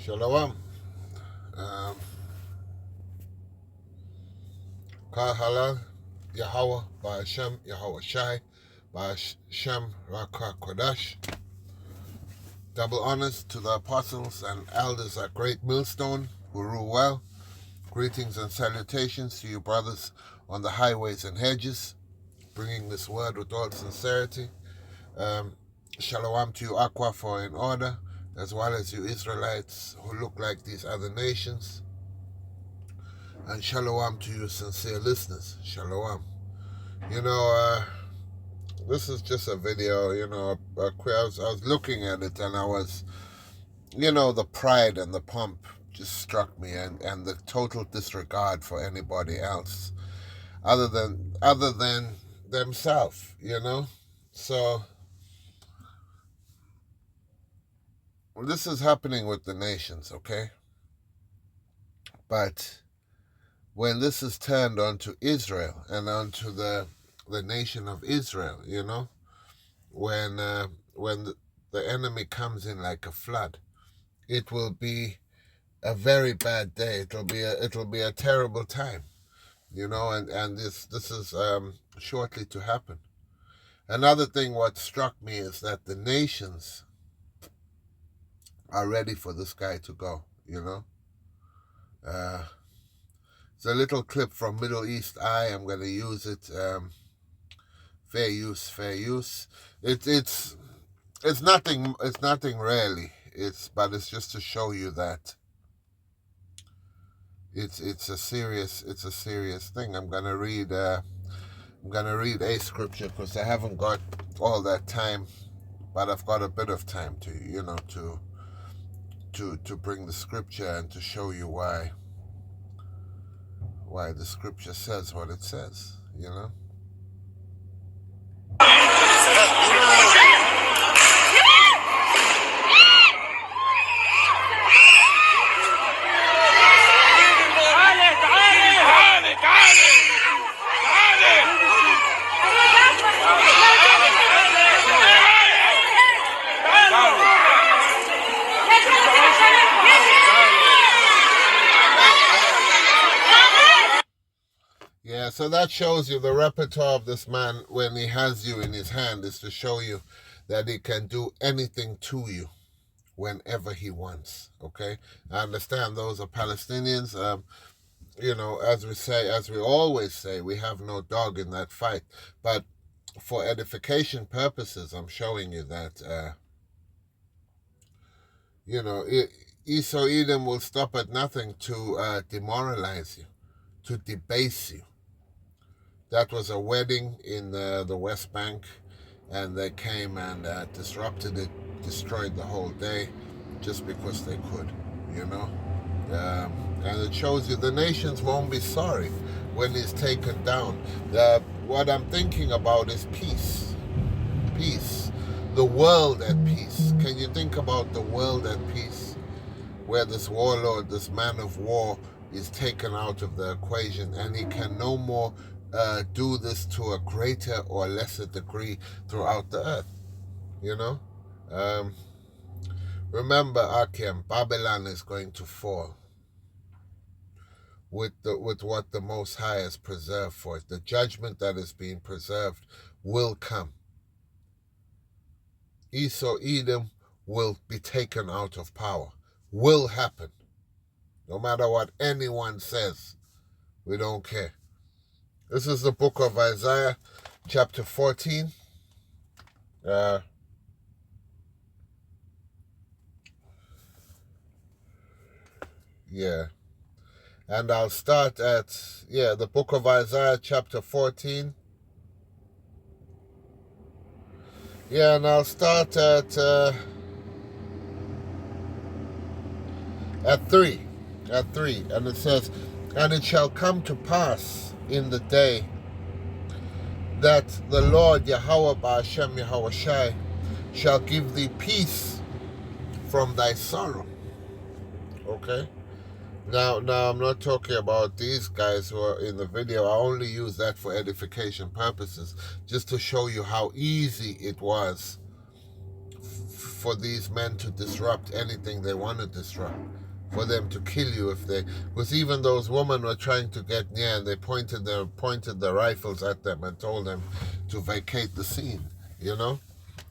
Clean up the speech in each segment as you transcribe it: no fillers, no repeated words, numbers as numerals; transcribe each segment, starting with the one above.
Shalom. Um, Kal Halal, Yahweh, Ba'ashem, Yahweh Shai, Ba'ashem, Rakha Kodash. Double honors to the apostles and elders at Great Millstone who rule well. Greetings and salutations to you brothers on the highways and hedges, bringing this word with all sincerity. Shalom to you, Aqua, for in order, as well as you Israelites who look like these other nations. And shalom to you sincere listeners. Shalom. This is just a video, I was looking at it and I was, the pride and the pomp just struck me, and the total disregard for anybody else other than themselves, So this is happening with the nations, okay? But when this is turned onto Israel and onto the nation of Israel, when the enemy comes in like a flood, it will be a very bad day. It'll be a terrible time, and this is shortly to happen. Another thing what struck me is that the nations are ready for this guy to go, It's a little clip from Middle East Eye. I'm going to use it. Fair use. It's nothing really. But it's just to show you that it's a serious thing. I'm gonna read a scripture because I haven't got all that time, but I've got a bit of time to to bring the scripture and to show you why the scripture says what it says, Yeah, so that shows you the repertoire of this man when he has you in his hand, is to show you that he can do anything to you whenever he wants, okay? I understand those are Palestinians. As we always say, we have no dog in that fight. But for edification purposes, I'm showing you that, Esau Edom will stop at nothing to demoralize you, to debase you. That was a wedding in the West Bank, and they came and disrupted it, destroyed the whole day, just because they could, And it shows you the nations won't be sorry when he's taken down. What I'm thinking about is peace. Peace. The world at peace. Can you think about the world at peace, where this warlord, this man of war, is taken out of the equation, and he can no more do this to a greater or lesser degree throughout the earth, Remember, Akim, Babylon is going to fall with what the Most High has preserved for it. The judgment that is being preserved will come. Esau Edom will be taken out of power. Will happen. No matter what anyone says, we don't care. This is the book of Isaiah, chapter 14. And I'll start at, the book of Isaiah, chapter 14. And I'll start at 3. And it says, "And it shall come to pass in the day that the Lord Yahweh Ba'ashem Yahweh Shai shall give thee peace from thy sorrow." Okay? Now I'm not talking about these guys who are in the video. I only use that for edification purposes, just to show you how easy it was for these men to disrupt anything they want to disrupt, for them to kill you if they, because even those women were trying to get near and they pointed their rifles at them and told them to vacate the scene, you know.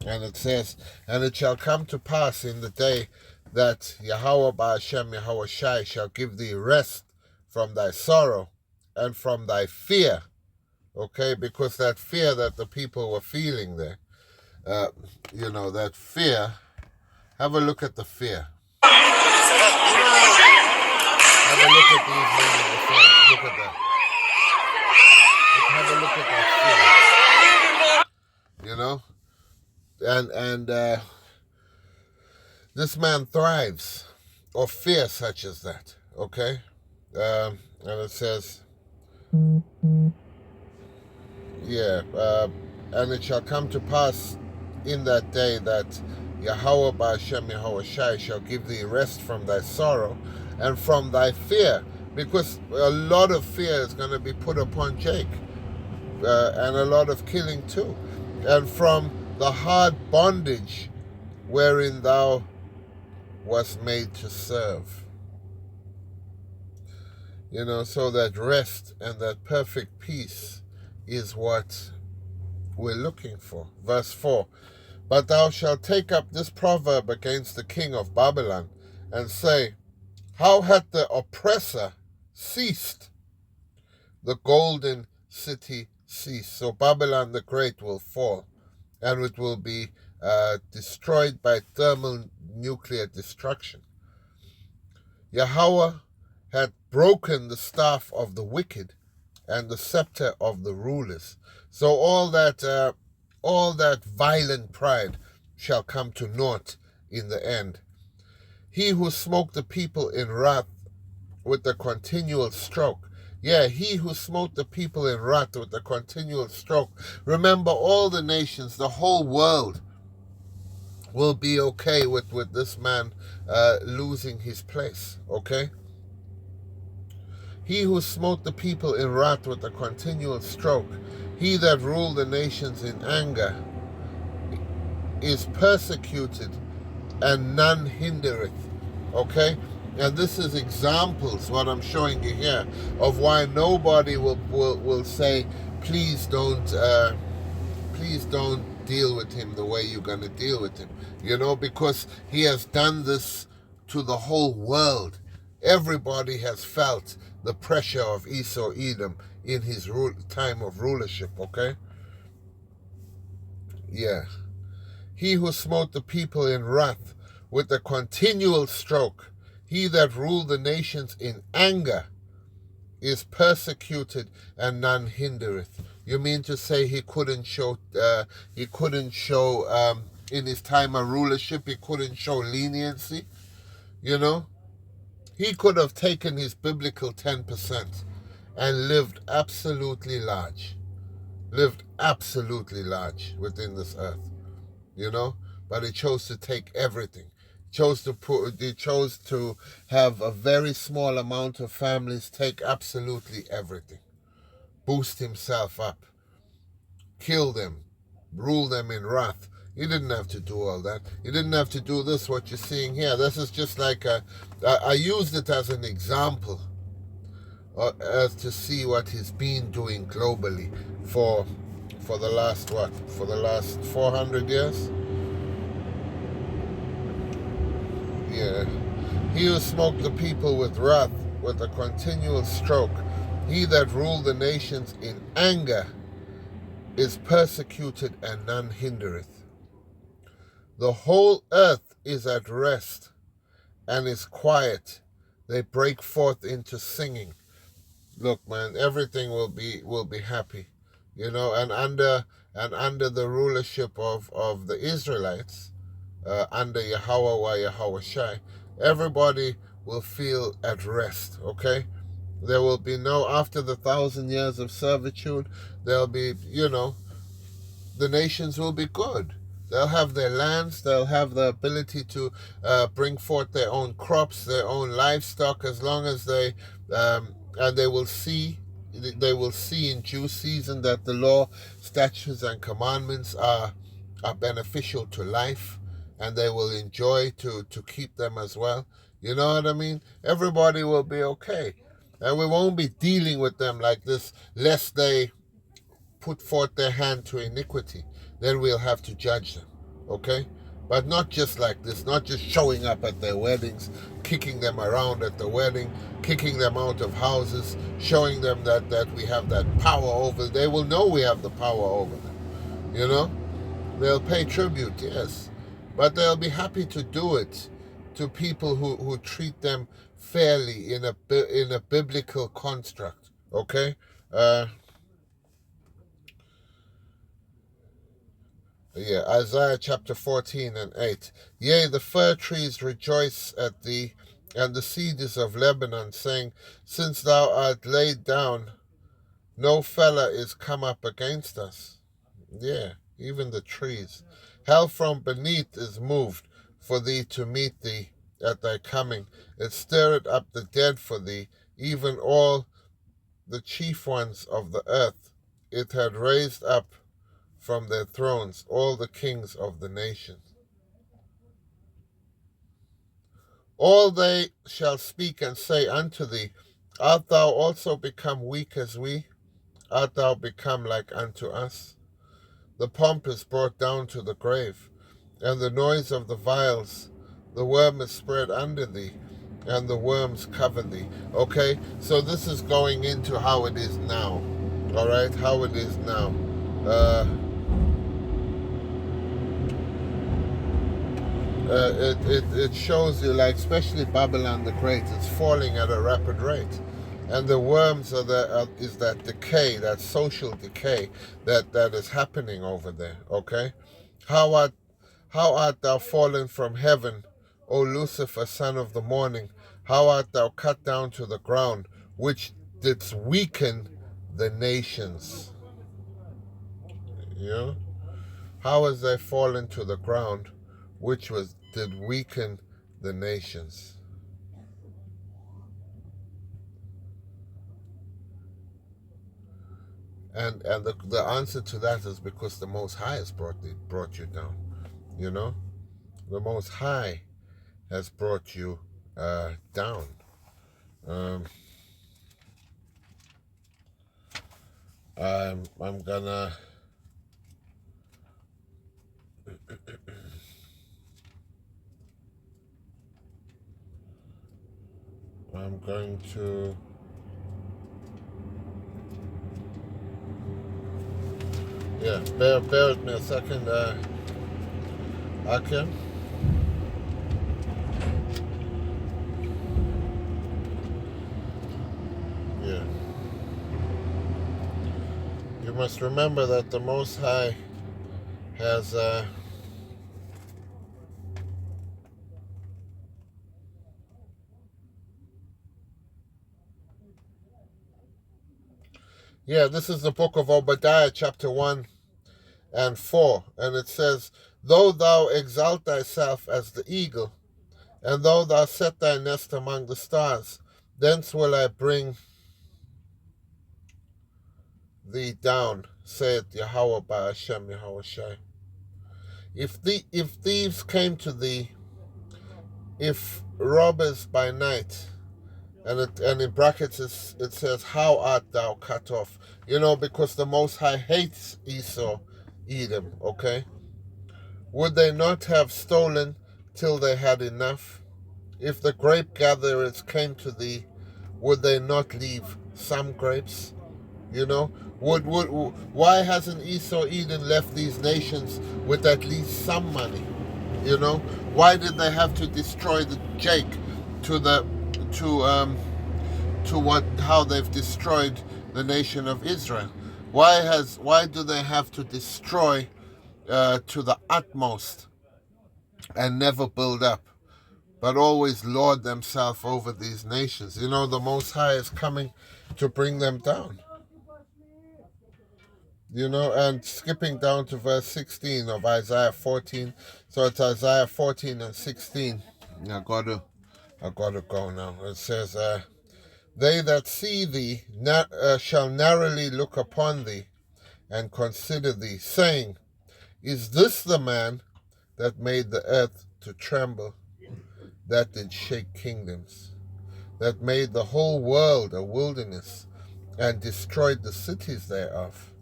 And it says, and it shall come to pass in the day that Yahweh Ba'ashem Yahweh Shai shall give thee rest from thy sorrow and from thy fear. Okay, because that fear that the people were feeling there, you know, that fear, have a look at the fear. Have a look at these men in the front. Look at that. Have a look at that fear. You know? And this man thrives of fear such as that. Okay? And it says, and it shall come to pass in that day that Yahweh Ba'ashem Yahweh Shai shall give thee rest from thy sorrow and from thy fear, because a lot of fear is going to be put upon Jake, and a lot of killing too, and from the hard bondage wherein thou wast made to serve. You know, so that rest and that perfect peace is what we're looking for. Verse 4, but thou shalt take up this proverb against the king of Babylon, and say, how hath the oppressor ceased? The golden city ceased. So Babylon the Great will fall, and it will be destroyed by thermonuclear destruction. Yahweh hath broken the staff of the wicked and the scepter of the rulers. So all that violent pride shall come to naught in the end. He who smote the people in wrath with a continual stroke. Yeah, he who smote the people in wrath with a continual stroke. Remember, all the nations, the whole world will be okay with this man losing his place, okay? He who smote the people in wrath with a continual stroke, he that ruled the nations in anger, is persecuted, and none hindereth. Okay? And this is examples, what I'm showing you here, of why nobody will say, please don't deal with him the way you're going to deal with him. You know, because he has done this to the whole world. Everybody has felt the pressure of Esau Edom in his time of rulership, okay? Yeah. He who smote the people in wrath with a continual stroke, he that ruled the nations in anger, is persecuted, and none hindereth. You mean to say he couldn't show in his time of rulership, he couldn't show leniency? You know? He could have taken his biblical 10% and lived absolutely large within this earth, you know. But he chose to take everything. He chose to have a very small amount of families take absolutely everything, boost himself up, kill them, rule them in wrath. He didn't have to do all that. He didn't have to do this, what you're seeing here. This is just like I used it as an example as to see what he's been doing globally for the last, for the last 400 years? Yeah. He who smote the people with wrath, with a continual stroke, he that ruled the nations in anger, is persecuted, and none hindereth. The whole earth is at rest and is quiet. They break forth into singing. Look, man, everything will be happy, you know. And under the rulership of the Israelites, under Yahweh Yahweh Shai, everybody will feel at rest. Okay, there will be no, after the 1,000 years of servitude, there'll be, you know, the nations will be good. They'll have their lands. They'll have the ability to bring forth their own crops, their own livestock, as long as they and they will see in due season that the law, statutes, and commandments are beneficial to life and they will enjoy to keep them as well. You know what I mean? Everybody will be okay. And we won't be dealing with them like this, lest they put forth their hand to iniquity. Then we'll have to judge them. Okay? But not just like this, not just showing up at their weddings, kicking them around at the wedding, kicking them out of houses, showing them that we have that power over them. They will know we have the power over them. You know? They'll pay tribute, yes. But they'll be happy to do it to people who treat them fairly in a biblical construct. Okay? Isaiah chapter 14 and 8. Yea, the fir trees rejoice at thee, and the cedars of Lebanon, saying, Since thou art laid down, no fellow is come up against us. Yeah, even the trees. Hell from beneath is moved for thee to meet thee at thy coming. It stirreth up the dead for thee, even all the chief ones of the earth. It had raised up from their thrones all the kings of the nations. All they shall speak and say unto thee, Art thou also become weak as we? Art thou become like unto us? The pomp is brought down to the grave, and the noise of the vials. The worm is spread under thee, and the worms cover thee. Okay, so this is going into how it is now. All right, how it is now. It shows you, like, especially Babylon the Great, it's falling at a rapid rate. And the worms is that decay, that social decay that is happening over there, okay? How art thou fallen from heaven, O Lucifer, son of the morning? How art thou cut down to the ground, which didst weaken the nations? You know? How is they fallen to the ground, which did weaken the nations? And the answer to that is because the Most High has brought you down. You know, the Most High has brought you down. I'm gonna. I'm going to. Yeah, bear with me a second, Akim. Yeah. You must remember that the Most High has this is the book of Obadiah, chapter 1 and 4. And it says, Though thou exalt thyself as the eagle, and though thou set thy nest among the stars, thence will I bring thee down, saith Yahweh by Hashem Yahweh Shai. If thieves came to thee, if robbers by night, and in brackets it says, How art thou cut off? You know, because the Most High hates Esau, Edom, okay? Would they not have stolen till they had enough? If the grape gatherers came to thee, would they not leave some grapes? You know, why hasn't Esau, Edom left these nations with at least some money? You know, why did they have to destroy the Jake how they've destroyed the nation of Israel? Why do they have to destroy to the utmost and never build up, but always lord themselves over these nations? You know, the Most High is coming to bring them down. You know, and skipping down to verse 16 of Isaiah 14. So it's Isaiah 14 and 16. I gotta go now. It says, They that see thee shall narrowly look upon thee and consider thee, saying, Is this the man that made the earth to tremble, that did shake kingdoms, that made the whole world a wilderness, and destroyed the cities thereof,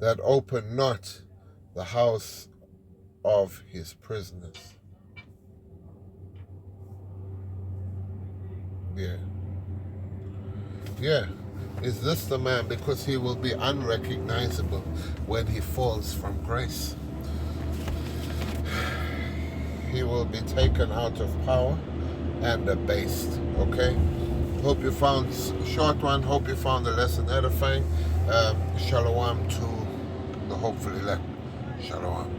that opened not the house of his prisoners. Yeah. Yeah. Is this the man? Because he will be unrecognizable when he falls from grace. He will be taken out of power and abased. Okay? Hope you found short one. Hope you found the lesson edifying. Shalom to the hopeful elect. Shalom.